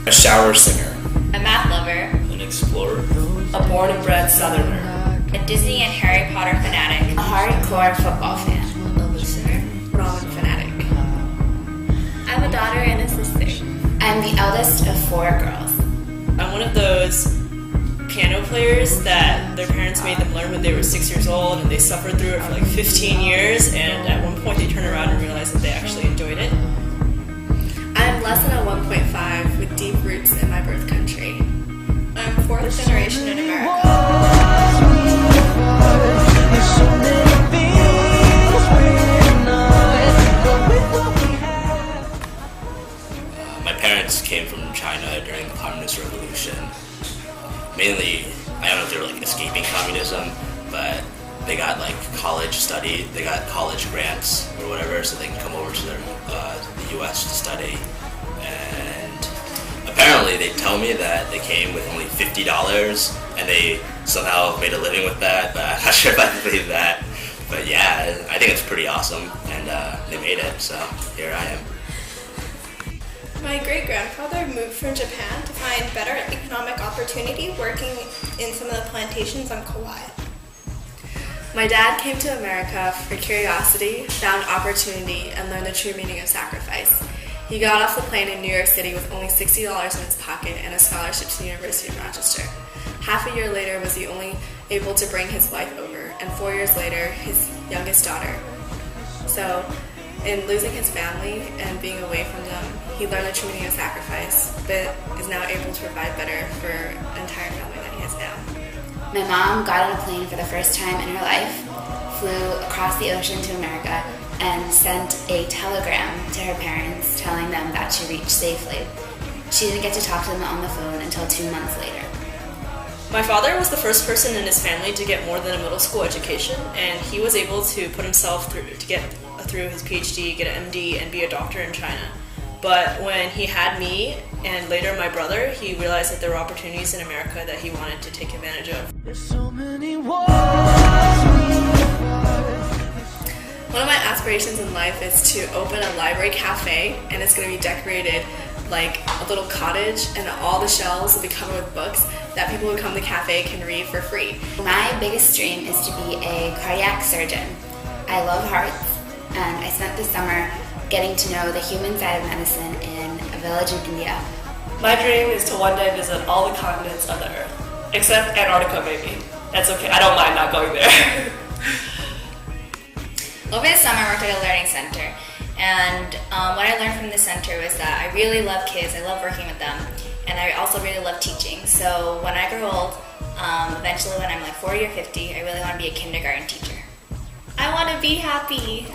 A shower singer. A math lover. An explorer. A born and bred Southerner. A Disney and Harry Potter fanatic. A hardcore football fan. A listener. Ramen fanatic. I'm a daughter and a sister. I'm the eldest of 4 girls. I'm one of those piano players that their parents made them learn when they were 6 years old, and they suffered through it for like 15 years, and at one point they turn around and realize that they actually enjoyed it. I'm less than a 1.5 with deep roots in my birth country. I'm 4th generation in America. My parents came from China during the Communist Revolution. Mainly, I don't know if they were like escaping communism, but they got like they got college grants or whatever, so they can come over to the US to study. And apparently they tell me that they came with only $50 and they somehow made a living with that, but I'm not sure if I believe that. But yeah, I think it's pretty awesome, and they made it, so here I am. My great-grandfather moved from Japan to find better economic opportunity working in some of the plantations on Kauai. My dad came to America for curiosity, found opportunity, and learned the true meaning of sacrifice. He got off the plane in New York City with only $60 in his pocket and a scholarship to the University of Rochester. Half a year later was he only able to bring his wife over, and 4 years later, his youngest daughter. So, in losing his family and being away from them, he learned the true meaning of sacrifice, but is now able to provide better for an entire family that he has now. My mom got on a plane for the first time in her life, flew across the ocean to America, and sent a telegram to her parents telling them that she reached safely. She didn't get to talk to them on the phone until 2 months later. My father was the first person in his family to get more than a middle school education, and he was able to put himself through his PhD, get an MD, and be a doctor in China. But when he had me, and later my brother, he realized that there were opportunities in America that he wanted to take advantage of. One of my aspirations in life is to open a library cafe, and it's going to be decorated like a little cottage, and all the shelves will be covered with books that people who come to the cafe can read for free. My biggest dream is to be a cardiac surgeon. I love hearts, and I spent this summer getting to know the human side of medicine in a village in India. My dream is to one day visit all the continents of the earth, except Antarctica, maybe. That's okay, I don't mind not going there. Over the summer, I worked at a learning center, and what I learned from the center was that I really love kids, I love working with them, and I also really love teaching. So when I grow old, eventually when I'm like 40 or 50, I really want to be a kindergarten teacher. I want to be happy.